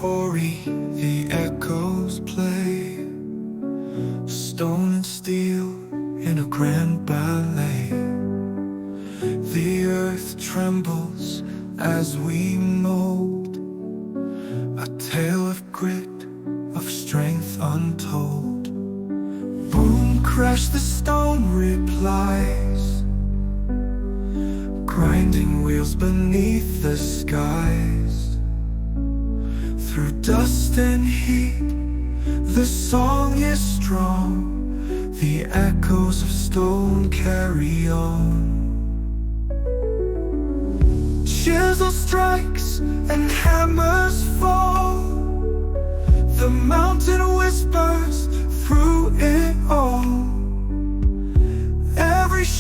quarry, the echoes play, stone and steel in a grand ballet. The earth trembles as we mold a tale of grit, of strength untold. Boom, crash, the stone replies, grinding wheels beneath the skies. Through dust and heat, the song is strong, the echoes of stone carry on. Chisel strikes and hammers fall, the mountain whispers through it all.